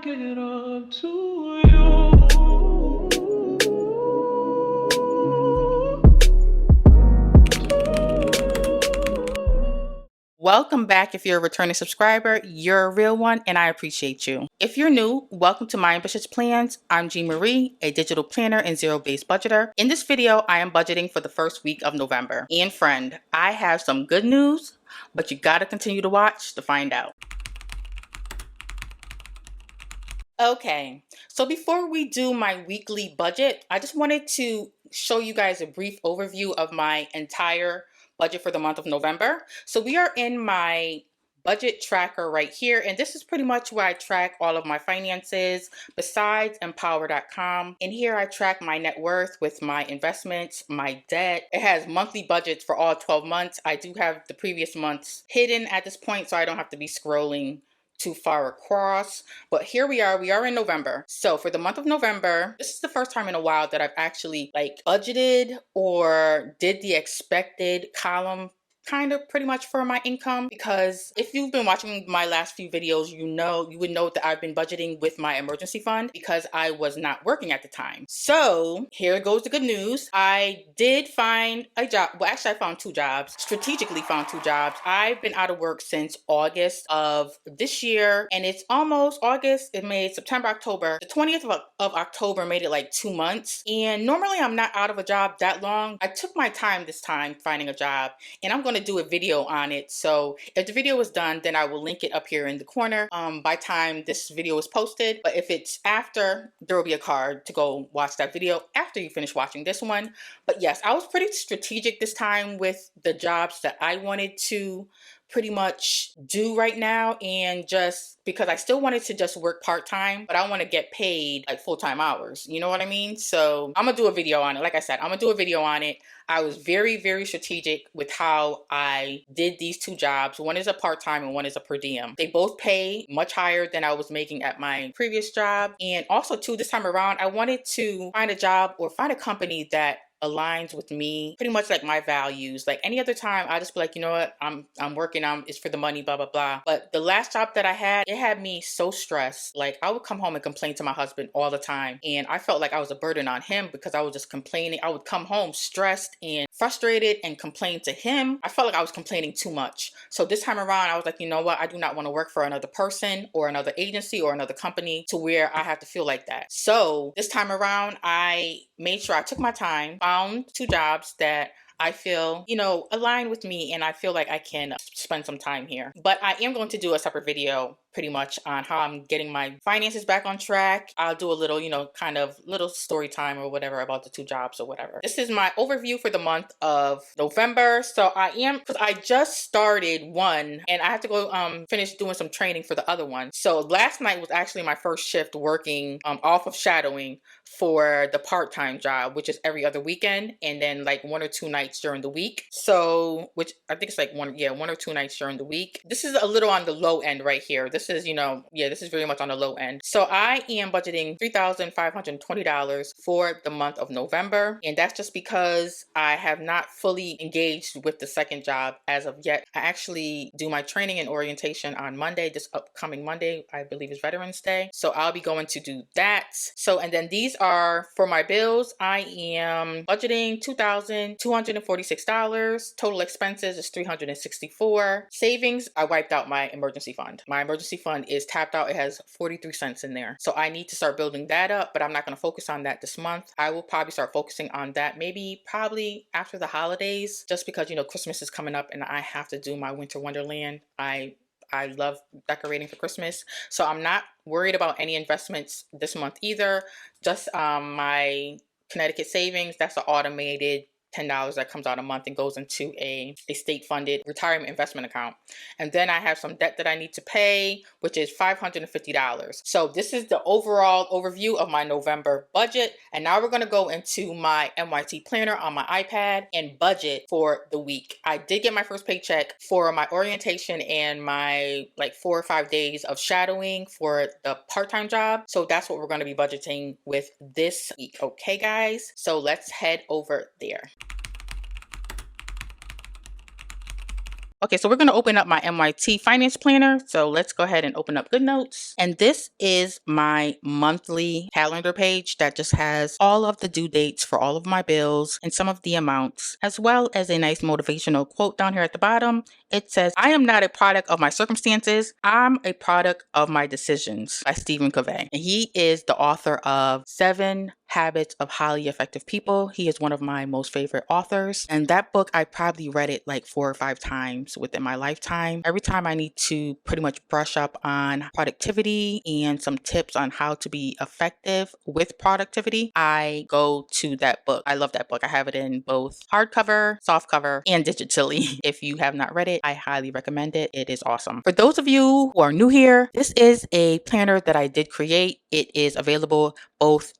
get up to you. Welcome back. If you're a returning subscriber, you're a real one and I appreciate you. If you're new, welcome to My Ambitious Plans. I'm Jean Marie, a digital planner and zero-based budgeter. In this video, I am budgeting for the first week of November. And friend, I have some good news, but you gotta continue to watch to find out. Okay, so before we do my weekly budget, I just wanted to show you guys a brief overview of my entire budget for the month of November. So we are in my budget tracker right here, and this is pretty much where I track all of my finances besides empower.com. In here, I track my net worth with my investments, my debt. It has monthly budgets for all 12 months. I do have the previous months hidden at this point, so I don't have to be scrolling too far across. But here we are in November. So for the month of November, this is the first time in a while that I've actually budgeted or did the expected column kind of pretty much for my income, because if you've been watching my last few videos, you would know that I've been budgeting with my emergency fund because I was not working at the time. So here goes the good news. I did find a job. Well, actually I found two jobs, strategically found two jobs. I've been out of work since August of this year, and it's almost August. It made September, October. The 20th of October made it like 2 months. And normally I'm not out of a job that long. I took my time this time finding a job, and I'm going to do a video on it. So if the video is done, then I will link it up here in the corner by time this video is posted. But if it's after, there will be a card to go watch that video after you finish watching this one. But yes, I was pretty strategic this time with the jobs that I wanted to pretty much do right now, and just because I still wanted to just work part-time, but I want to get paid like full-time hours, you know what I mean? So I'm gonna do a video on it. Like I said, I'm gonna do a video on it. I was very, very strategic with how I did these two jobs. One is a part-time and one is a per diem. They both pay much higher than I was making at my previous job. And also too, this time around, I wanted to find a job or find a company that aligns with me, pretty much like my values. Like any other time, I just be like, you know what, I'm working on, it's for the money, blah blah blah. But the last job that I had, it had me so stressed. Like I would come home and complain to my husband all the time, and I felt like I was a burden on him because I was just complaining. I would come home stressed and frustrated and complain to him. I felt like I was complaining too much. So this time around, I was like, you know what, I do not want to work for another person or another agency or another company to where I have to feel like that. So this time around, I made sure I took my time, found two jobs that I feel, align with me, and I feel like I can spend some time here. But I am going to do a separate video pretty much on how I'm getting my finances back on track. I'll do a little, kind of little story time or whatever about the two jobs or whatever. This is my overview for the month of November. So because I just started one and I have to go finish doing some training for the other one. So last night was actually my first shift working off of shadowing for the part-time job, which is every other weekend, and then like 1 or 2 nights during the week. So, which I think it's like 1 or 2 nights during the week. This is a little on the low end right here. This is, this is very much on the low end. So I am budgeting $3,520 for the month of November. And that's just because I have not fully engaged with the second job as of yet. I actually do my training and orientation on Monday, this upcoming Monday, I believe is Veterans Day. So I'll be going to do that. So, and then these are for my bills. I am budgeting $2,246. Total expenses is $364. Savings, I wiped out my emergency fund. My emergency fund is tapped out. It has 43 cents in there. So I need to start building that up, but I'm not going to focus on that this month. I will probably start focusing on that probably after the holidays, just because, Christmas is coming up and I have to do my winter wonderland. I love decorating for Christmas. So I'm not worried about any investments this month either. Just my Connecticut savings, that's an automated $10 that comes out a month and goes into a state-funded retirement investment account. And then I have some debt that I need to pay, which is $550. So this is the overall overview of my November budget. And now we're going to go into my MYT planner on my iPad and budget for the week. I did get my first paycheck for my orientation and my 4 or 5 days of shadowing for the part-time job. So that's what we're going to be budgeting with this week. Okay, guys? So let's head over there. Okay, so we're going to open up my MYT Finance Planner. So let's go ahead and open up GoodNotes. And this is my monthly calendar page that just has all of the due dates for all of my bills and some of the amounts, as well as a nice motivational quote down here at the bottom. It says, "I am not a product of my circumstances. I'm a product of my decisions," by Stephen Covey. And he is the author of 7 Habits of Highly Effective People. He is one of my most favorite authors. And that book, I probably read it like 4 or 5 times within my lifetime. Every time I need to pretty much brush up on productivity and some tips on how to be effective with productivity, I go to that book. I love that book. I have it in both hardcover, softcover, and digitally. If you have not read it, I highly recommend it. It is awesome. For those of you who are new here, this is a planner that I did create. It is available both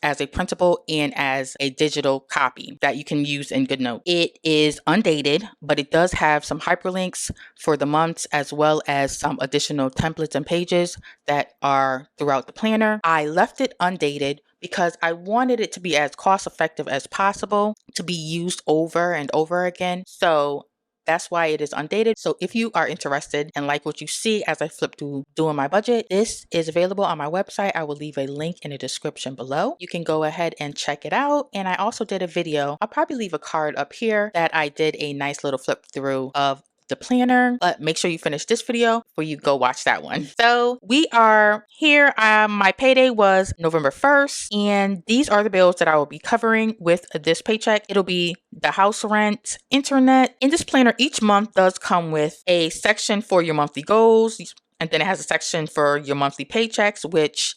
as a printable and as a digital copy that you can use in GoodNote. It is undated, but it does have some hyperlinks for the months as well as some additional templates and pages that are throughout the planner. I left it undated because I wanted it to be as cost effective as possible to be used over and over again. So that's why it is undated. So if you are interested and like what you see as I flip through doing my budget, this is available on my website. I will leave a link in the description below. You can go ahead and check it out. And I also did a video. I'll probably leave a card up here that I did a nice little flip through of the planner, but make sure you finish this video before you go watch that one. So we are here. My payday was November 1st, and these are the bills that I will be covering with this paycheck. It'll be the house rent, internet. In this planner, each month does come with a section for your monthly goals, and then it has a section for your monthly paychecks, which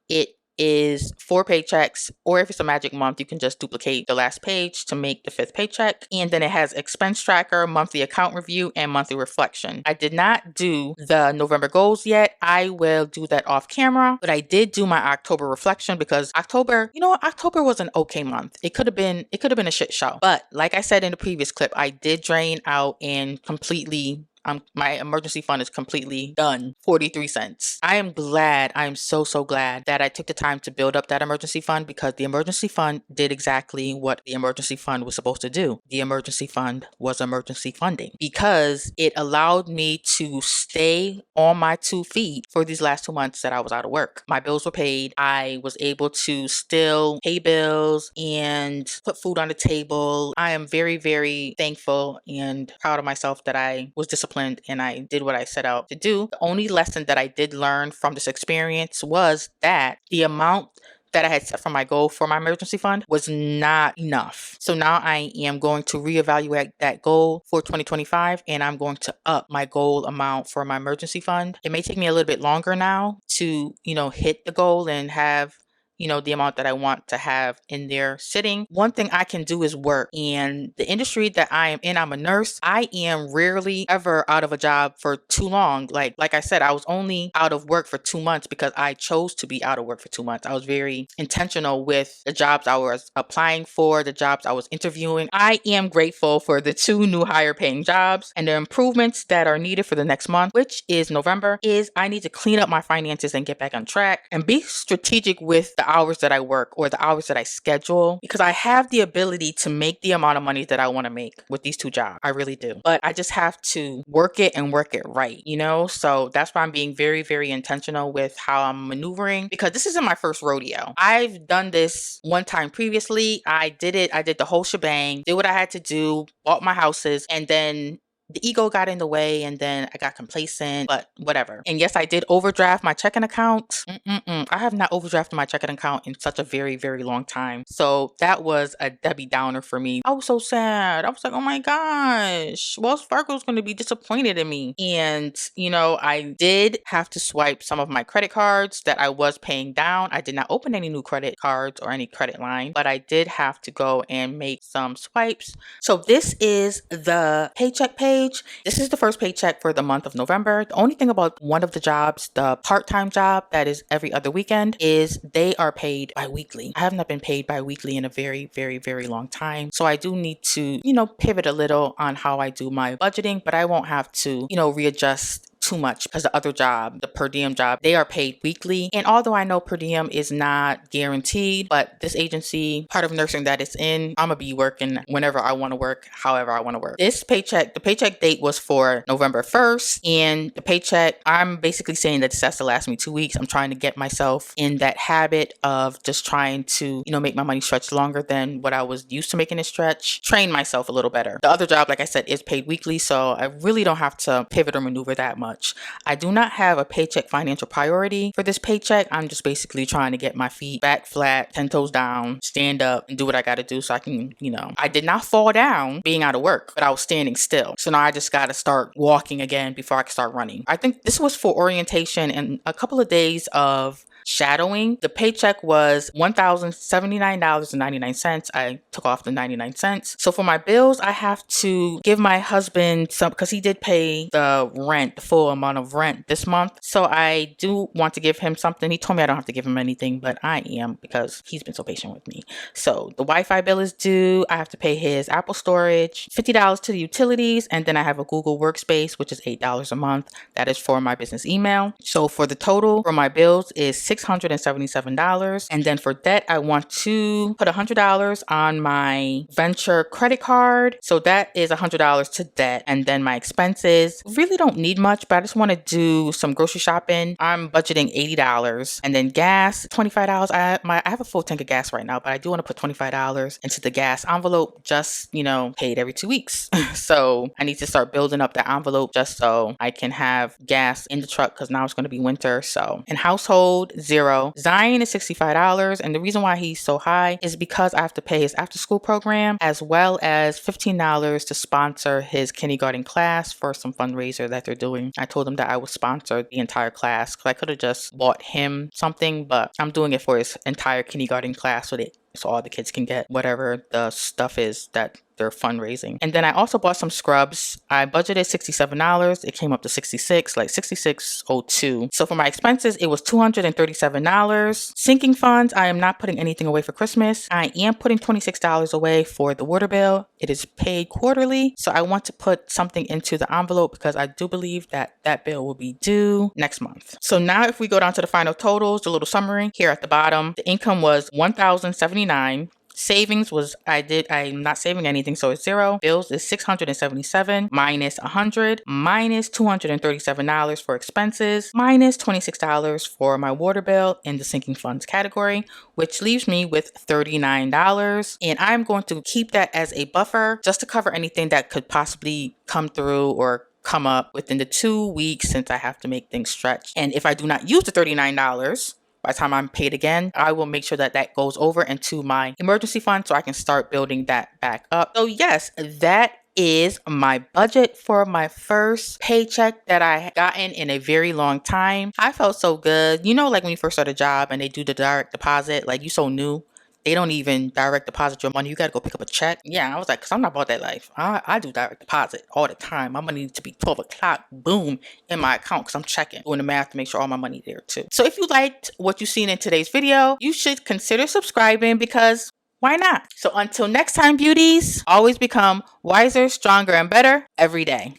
it is 4 paychecks, or if it's a magic month, you can just duplicate the last page to make the 5th paycheck. And then it has expense tracker, monthly account review, and monthly reflection. I did not do the November goals yet. I will do that off camera, but I did do my October reflection because October was an okay month. It could have been a shit show. But like I said in the previous clip, I did drain out and completely my emergency fund is completely done. 43 cents. I am glad. I am so glad that I took the time to build up that emergency fund, because the emergency fund did exactly what the emergency fund was supposed to do. The emergency fund was emergency funding because it allowed me to stay on my 2 feet for these last 2 months that I was out of work. My bills were paid. I was able to still pay bills and put food on the table. I am very thankful and proud of myself that I was disciplined and I did what I set out to do. The only lesson that I did learn from this experience was that the amount that I had set for my goal for my emergency fund was not enough. So now I am going to reevaluate that goal for 2025, and I'm going to up my goal amount for my emergency fund. It may take me a little bit longer now to, hit the goal and have the amount that I want to have in there sitting. One thing I can do is work. And the industry that I am in, I'm a nurse. I am rarely ever out of a job for too long. Like I said, I was only out of work for 2 months because I chose to be out of work for 2 months. I was very intentional with the jobs I was applying for, the jobs I was interviewing. I am grateful for the 2 new higher paying jobs, and the improvements that are needed for the next month, which is November, is I need to clean up my finances and get back on track and be strategic with the hours that I work or the hours that I schedule, because I have the ability to make the amount of money that I want to make with these 2 jobs. I really do. But I just have to work it and work it right, So that's why I'm being very intentional with how I'm maneuvering, because this isn't my first rodeo. I've done this one time previously. I did the whole shebang, did what I had to do, bought my houses, and then the ego got in the way, and then I got complacent, but whatever. And yes, I did overdraft my checking account. I have not overdrafted my checking account in such a very long time. So that was a Debbie Downer for me. I was so sad. I was like, oh my gosh, Wells Fargo's going to be disappointed in me. And, I did have to swipe some of my credit cards that I was paying down. I did not open any new credit cards or any credit line, but I did have to go and make some swipes. So this is the paycheck page. This is the first paycheck for the month of November. The only thing about one of the jobs, the part-time job that is every other weekend, is they are paid bi-weekly. I have not been paid bi-weekly in a very long time. So I do need to, pivot a little on how I do my budgeting, but I won't have to, readjust too much because the other job, the per diem job, they are paid weekly. And although I know per diem is not guaranteed, but this agency, part of nursing that it's in, I'm gonna be working whenever I want to work, however I want to work. This paycheck, the paycheck date was for November 1st, and the paycheck, I'm basically saying that this has to last me 2 weeks. I'm trying to get myself in that habit of just trying to, make my money stretch longer than what I was used to making it stretch, train myself a little better. The other job, like I said, is paid weekly, so I really don't have to pivot or maneuver that much. I do not have a paycheck financial priority for this paycheck. I'm just basically trying to get my feet back flat, 10 toes down, stand up, and do what I got to do so I can, I did not fall down being out of work, but I was standing still. So now I just got to start walking again before I can start running. I think this was for orientation and a couple of days of shadowing. The paycheck was $1,079.99. I took off the 99 cents. So for my bills, I have to give my husband some, because he did pay the rent, the full amount of rent this month. So I do want to give him something. He told me I don't have to give him anything, but I am, because he's been so patient with me. So the Wi-Fi bill is due. I have to pay his Apple storage, $50 to the utilities, and then I have a Google Workspace, which is $8 a month. That is for my business email. So for the total for my bills is $677. And then for debt, I want to put $100 on my venture credit card. So that is $100 to debt. And then my expenses really don't need much, but I just want to do some grocery shopping. I'm budgeting $80. And then gas, $25. I have a full tank of gas right now, but I do want to put $25 into the gas envelope, just, paid every 2 weeks. So I need to start building up the envelope just so I can have gas in the truck, because now it's going to be winter. So in household, $0. Zion is $65. And the reason why he's so high is because I have to pay his after school program, as well as $15 to sponsor his kindergarten class for some fundraiser that they're doing. I told him that I would sponsor the entire class, because I could have just bought him something, but I'm doing it for his entire kindergarten class so all the kids can get whatever the stuff is that they're fundraising. And then I also bought some scrubs. I budgeted $67. It came up to 66, like 66.02. So for my expenses, it was $237. Sinking funds, I am not putting anything away for Christmas. I am putting $26 away for the water bill. It is paid quarterly. So I want to put something into the envelope, because I do believe that that bill will be due next month. So now if we go down to the final totals, the little summary here at the bottom, the income was $1,079. Savings was, I'm not saving anything, so it's $0. Bills is $677 minus $100 minus $237 for expenses minus $26 for my water bill in the sinking funds category, which leaves me with $39. And I'm going to keep that as a buffer just to cover anything that could possibly come through or come up within the 2 weeks, since I have to make things stretch. And if I do not use the $39, by the time I'm paid again, I will make sure that that goes over into my emergency fund so I can start building that back up. So yes, that is my budget for my first paycheck that I had gotten in a very long time. I felt so good. Like when you first start a job and they do the direct deposit, like you so new. They don't even direct deposit your money. You got to go pick up a check. Yeah, I was like, because I'm not about that life. I do direct deposit all the time. My money needs to be 12 o'clock, boom, in my account, because I'm checking, doing the math to make sure all my money there too. So if you liked what you've seen in today's video, you should consider subscribing, because why not? So until next time, beauties, always become wiser, stronger, and better every day.